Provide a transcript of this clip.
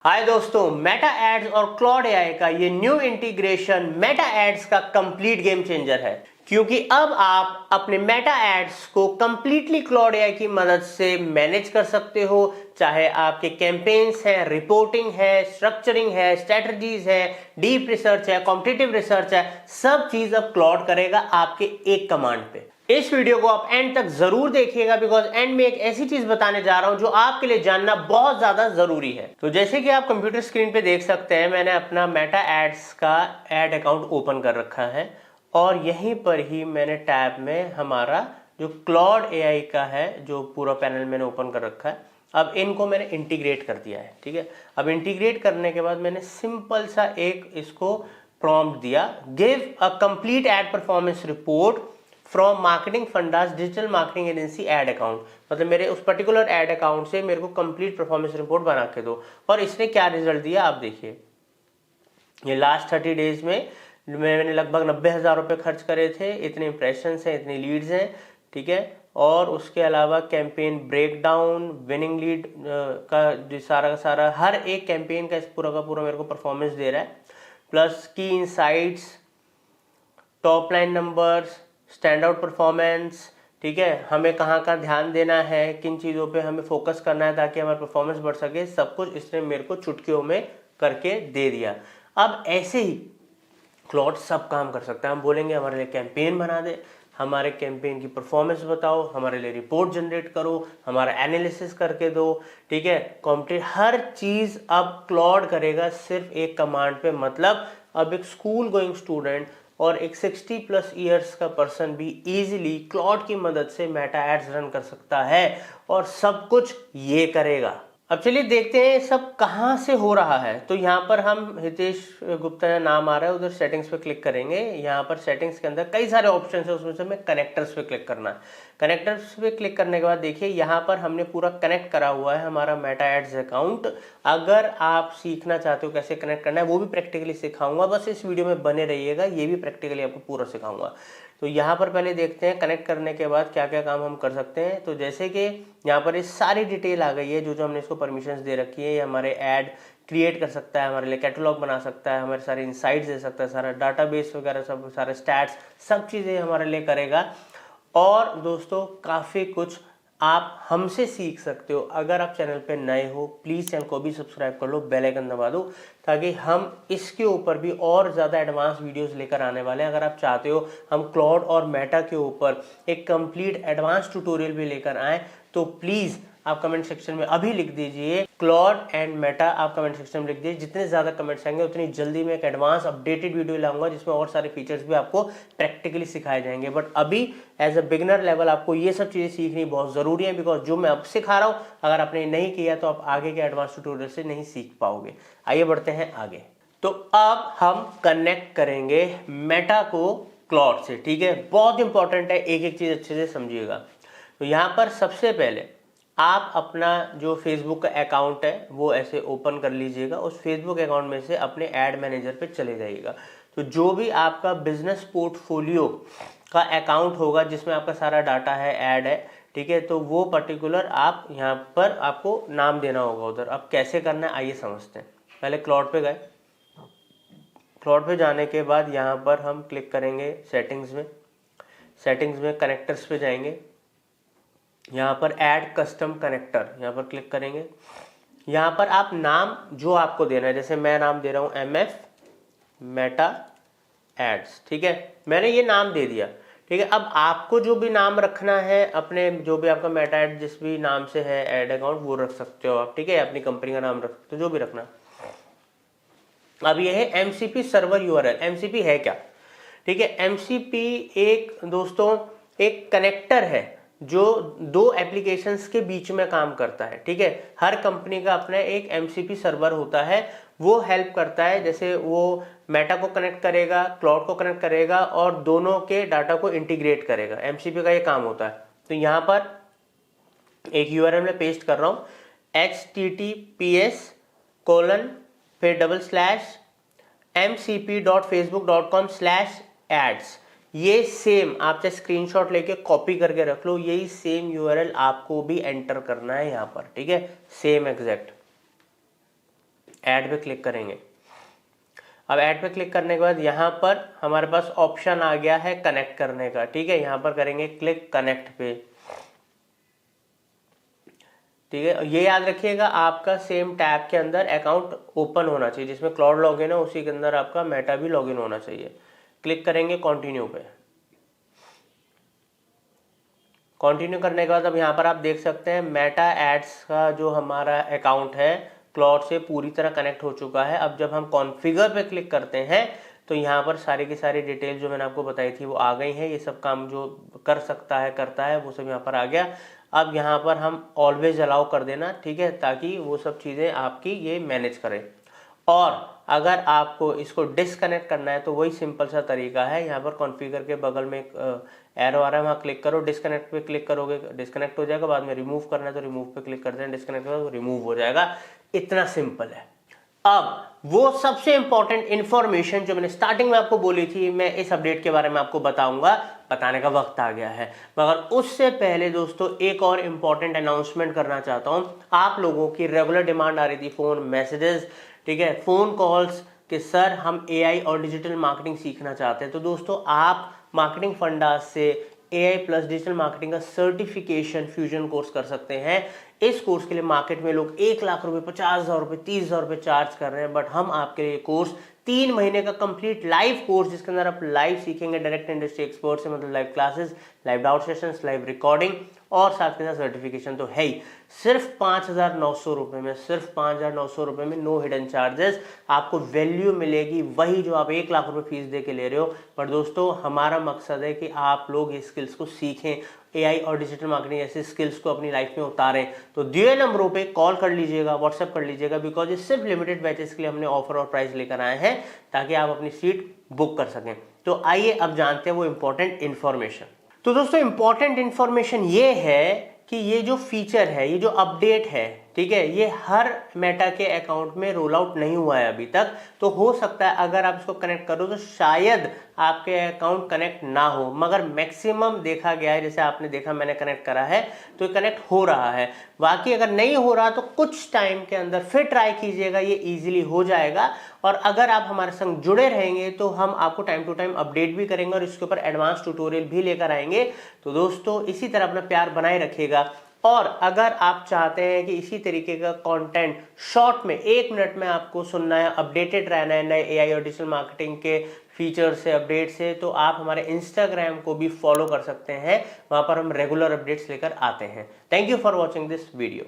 हाय दोस्तों, Meta ads और Claude AI का ये न्यू इंटीग्रेशन मेटा एड्स का कंप्लीट गेम चेंजर है, क्योंकि अब आप अपने मेटा एड्स को कंप्लीटली क्लॉड एआई की मदद से मैनेज कर सकते हो। चाहे आपके कैंपेन्स है, रिपोर्टिंग है, स्ट्रक्चरिंग है, स्ट्रेटजीज है, डीप रिसर्च है, कॉम्पिटिटिव रिसर्च है, सब चीज अब क्लॉड करेगा आपके एक कमांड पे। इस वीडियो को आप एंड तक जरूर देखिएगा, बिकॉज एंड में एक ऐसी चीज बताने जा रहा हूं जो आपके लिए जानना बहुत ज्यादा जरूरी है। तो जैसे कि आप कंप्यूटर स्क्रीन पे देख सकते हैं, मैंने अपना मेटा एड्स का एड अकाउंट ओपन कर रखा है और यहीं पर ही मैंने टैब में हमारा जो क्लॉड एआई का है जो पूरा पैनल मैंने ओपन कर रखा है। अब इनको मैंने इंटीग्रेट कर दिया है, ठीक है। अब इंटीग्रेट करने के बाद मैंने सिंपल सा एक इसको प्रॉम्प्ट दिया, give a complete ad performance report from marketing fundas digital marketing agency ad account. मतलब मेरे उस पर्टिकुलर एड अकाउंट से मेरे को कंप्लीट परफॉर्मेंस रिपोर्ट बना के दो। और इसने क्या रिजल्ट दिया आप देखिए। ये लास्ट 30 डेज में मैंने लगभग 90,000 रुपये खर्च करे थे, इतने इंप्रेशन हैं, इतनी लीड्स हैं, ठीक है। और उसके अलावा कैंपेन ब्रेकडाउन, विनिंग लीड का जो सारा का सारा हर एक कैंपेन का पूरा का पूरा मेरे को परफॉर्मेंस दे रहा है, प्लस की insights, top line numbers, stand out performance, ठीक है। हमें कहाँ कहाँ ध्यान देना है, किन चीज़ों पे हमें फोकस करना है ताकि हमारा परफॉर्मेंस बढ़ सके, सब कुछ इसने मेरे को चुटकियों में करके दे दिया। अब ऐसे ही क्लॉड सब काम कर सकता है। हम बोलेंगे हमारे लिए कैंपेन बना दे, हमारे कैंपेन की परफॉर्मेंस बताओ, हमारे लिए रिपोर्ट जनरेट करो, हमारा एनालिसिस करके दो, ठीक है। कॉम्पिटेट हर चीज़ अब क्लॉड करेगा सिर्फ एक कमांड पे। मतलब अब एक स्कूल गोइंग स्टूडेंट और एक 60+ ईयर्स का पर्सन भी इजीली क्लॉड की मदद से मेटा एड्स रन कर सकता है और सब कुछ ये करेगा। अब चलिए देखते हैं सब कहाँ से हो रहा है। तो यहाँ पर हम हितेश गुप्ता का नाम आ रहा है, उधर सेटिंग्स पे क्लिक करेंगे। यहाँ पर सेटिंग्स के अंदर कई सारे ऑप्शन है, उसमें से हमें कनेक्टर्स पे क्लिक करना है। कनेक्टर्स पे क्लिक करने के बाद देखिए यहाँ पर हमने पूरा कनेक्ट करा हुआ है हमारा मेटा एड्स अकाउंट। अगर आप सीखना चाहते हो कैसे कनेक्ट करना है, वो भी प्रैक्टिकली सिखाऊंगा, बस इस वीडियो में बने रहिएगा, ये भी प्रैक्टिकली आपको पूरा सिखाऊंगा। तो यहाँ पर पहले देखते हैं कनेक्ट करने के बाद क्या क्या काम हम कर सकते हैं। तो जैसे कि यहाँ पर ये सारी डिटेल आ गई है, जो जो हमने इसको परमिशंस दे रखी है। ये हमारे ऐड क्रिएट कर सकता है, हमारे लिए कैटलॉग बना सकता है, हमारे सारे इनसाइट्स दे सकता है, सारा डाटाबेस वगैरह सब, सारे स्टैट्स, सब चीज़ें हमारे लिए करेगा। और दोस्तों काफ़ी कुछ आप हमसे सीख सकते हो। अगर आप चैनल पे नए हो प्लीज़ चैनल को भी सब्सक्राइब कर लो, बेल आइकन दबा दो, ताकि हम इसके ऊपर भी और ज़्यादा एडवांस वीडियोस लेकर आने वाले हैं। अगर आप चाहते हो हम क्लॉड और मेटा के ऊपर एक कंप्लीट एडवांस ट्यूटोरियल भी लेकर आए, तो प्लीज़ आप कमेंट सेक्शन में अभी लिख दीजिए क्लॉड एंड मेटा। आप कमेंट सेक्शन में लिख दीजिए, जितने ज़्यादा कमेंट्स आएंगे उतनी जल्दी मैं एक एडवांस अपडेटेड वीडियो लाऊंगा जिसमें और सारे फीचर्स भी आपको प्रैक्टिकली सिखाए जाएंगे। बट अभी एज अ बिगिनर लेवल आपको ये सब चीज़ें सीखनी बहुत ज़रूरी है, बिकॉज जो मैं अब सिखा रहा हूँ अगर आपने नहीं किया तो आप आगे के एडवांस ट्यूटोरियल से नहीं सीख पाओगे। आइए बढ़ते हैं आगे। तो अब हम कनेक्ट करेंगे मेटा को क्लॉड से, ठीक है। बहुत इंपॉर्टेंट है, एक एक चीज़ अच्छे से समझिएगा। तो यहाँ पर सबसे पहले आप अपना जो फेसबुक का अकाउंट है वो ऐसे ओपन कर लीजिएगा। उस फेसबुक अकाउंट में से अपने ऐड मैनेजर पे चले जाइएगा। तो जो भी आपका बिजनेस पोर्टफोलियो का अकाउंट होगा जिसमें आपका सारा डाटा है, ऐड है, ठीक है, तो वो पर्टिकुलर आप यहाँ पर आपको नाम देना होगा उधर। अब कैसे करना है आइए समझते हैं। पहले क्लॉड पे गए, क्लॉड पे जाने के बाद यहाँ पर हम क्लिक करेंगे सेटिंग्स में। सेटिंग्स में कनेक्टर्स पे जाएंगे, यहाँ पर ऐड कस्टम कनेक्टर यहाँ पर क्लिक करेंगे। यहाँ पर आप नाम जो आपको देना है, जैसे मैं नाम दे रहा हूँ MF मेटा एड्स, ठीक है, मैंने ये नाम दे दिया, ठीक है। अब आपको जो भी नाम रखना है अपने, जो भी आपका मेटा एड जिस भी नाम से है ऐड अकाउंट, वो रख सकते हो आप, ठीक है। अपनी कंपनी का नाम रख सकते हो, जो भी रखना। अब ये है MCP सर्वर URL। MCP है क्या, ठीक है। MCP एक दोस्तों एक कनेक्टर है जो दो एप्लीकेशंस के बीच में काम करता है, ठीक है। हर कंपनी का अपना एक MCP सर्वर होता है, वो हेल्प करता है। जैसे वो मेटा को कनेक्ट करेगा, क्लाउड को कनेक्ट करेगा और दोनों के डाटा को इंटीग्रेट करेगा। MCP का ये काम होता है। तो यहाँ पर एक URL में पेस्ट कर रहा हूँ, https:// mcp.facebook.com/ads। ये सेम आप चाहे स्क्रीनशॉट लेके कॉपी करके रख लो, यही सेम URL आपको भी एंटर करना है यहाँ पर, ठीक है, सेम एग्जैक्ट। ऐड पे क्लिक करेंगे। अब ऐड पे क्लिक करने के बाद यहाँ पर हमारे पास ऑप्शन आ गया है कनेक्ट करने का, ठीक है। यहाँ पर करेंगे क्लिक कनेक्ट पे, ठीक है। ये याद रखिएगा आपका सेम टैब के अंदर अकाउंट ओपन होना चाहिए, जिसमें क्लाउड लॉगिन है उसी के अंदर आपका मेटा भी लॉगिन होना चाहिए। क्लिक करेंगे कंटिन्यू पे। कंटिन्यू करने के बाद अब यहाँ पर आप देख सकते हैं मेटा एड्स का जो हमारा अकाउंट है क्लाउड से पूरी तरह कनेक्ट हो चुका है। अब जब हम कॉन्फ़िगर पे क्लिक करते हैं तो यहाँ पर सारी की सारी डिटेल जो मैंने आपको बताई थी वो आ गई है। ये सब काम जो कर सकता है करता है वो सब यहाँ पर आ गया। अब यहाँ पर हम ऑलवेज अलाउ कर देना, ठीक है, ताकि वो सब चीज़ें आपकी ये मैनेज करें। और अगर आपको इसको डिसकनेक्ट करना है तो वही सिंपल सा तरीका है, यहाँ पर कॉन्फ़िगर के बगल में एक एरो आ रहा है, वहाँ क्लिक करो, डिसकनेक्ट पे क्लिक करोगे डिसकनेक्ट हो जाएगा। बाद में रिमूव करना है तो रिमूव पे क्लिक करते हैं, डिसकनेक्ट करो तो रिमूव हो जाएगा। इतना सिंपल है। अब वो सबसे इंपॉर्टेंट इंफॉर्मेशन जो मैंने स्टार्टिंग में आपको बोली थी, मैं इस अपडेट के बारे में आपको बताऊंगा, बताने का वक्त आ गया है। मगर उससे पहले दोस्तों एक और इंपॉर्टेंट अनाउंसमेंट करना चाहता हूं। आप लोगों की रेगुलर डिमांड आ रही थी फोन मैसेजेस, ठीक है, फोन कॉल्स कि सर हम एआई और डिजिटल मार्केटिंग सीखना चाहते हैं। तो दोस्तों आप मार्केटिंग फंडास से एआई प्लस डिजिटल मार्केटिंग का सर्टिफिकेशन फ्यूजन कोर्स कर सकते हैं। इस कोर्स के लिए मार्केट में लोग 1 लाख रुपए, 50,000 रुपए, 30,000 रुपए चार्ज कर रहे हैं, बट हम आपके लिए कोर्स 3 महीने का कंप्लीट लाइव कोर्स, जिसके अंदर आप लाइव सीखेंगे डायरेक्ट इंडस्ट्री एक्सपर्ट से, मतलब live classes, live doubt sessions, live recording और साथ के साथ सर्टिफिकेशन तो है ही। सिर्फ 5,900 रुपए में, सिर्फ 5,900 रुपए में, नो हिडन चार्जेस, आपको वैल्यू मिलेगी वही जो आप 1 लाख रुपए फीस दे के ले रहे हो। पर दोस्तों हमारा मकसद है कि आप लोग ये स्किल्स को सीखें, एआई और डिजिटल मार्केटिंग ऐसे स्किल्स को अपनी लाइफ में उतारें। तो दिए नंबरों पे कॉल कर लीजिएगा, व्हाट्सएप कर लीजिएगा, बिकॉज ये सिर्फ लिमिटेड बैचेस के लिए हमने ऑफर और प्राइस लेकर आए हैं ताकि आप अपनी सीट बुक कर सकें। तो आइए अब जानते हैं वो इंपॉर्टेंट इन्फॉर्मेशन। तो दोस्तों इंपॉर्टेंट इन्फॉर्मेशन ये है कि ये जो फीचर है, ये जो अपडेट है, ठीक है, ये हर मेटा के अकाउंट में रोल आउट नहीं हुआ है अभी तक। तो हो सकता है अगर आप इसको कनेक्ट करो तो शायद आपके अकाउंट कनेक्ट ना हो, मगर मैक्सिमम देखा गया है, जैसे आपने देखा मैंने कनेक्ट करा है तो ये कनेक्ट हो रहा है। बाकी अगर नहीं हो रहा तो कुछ टाइम के अंदर फिर ट्राई कीजिएगा, ये इजीली हो जाएगा। और अगर आप हमारे संग जुड़े रहेंगे तो हम आपको टाइम टू टाइम अपडेट भी करेंगे और इसके ऊपर एडवांस ट्यूटोरियल भी लेकर आएंगे। तो दोस्तों इसी तरह अपना प्यार बनाए रखिएगा। और अगर आप चाहते हैं कि इसी तरीके का कंटेंट शॉर्ट में 1 मिनट में आपको सुनना है, अपडेटेड रहना है नए एआई और डिजिटल मार्केटिंग के फीचर से, अपडेट से, तो आप हमारे इंस्टाग्राम को भी फॉलो कर सकते हैं। वहां पर हम रेगुलर अपडेट्स लेकर आते हैं। Thank you for watching this video.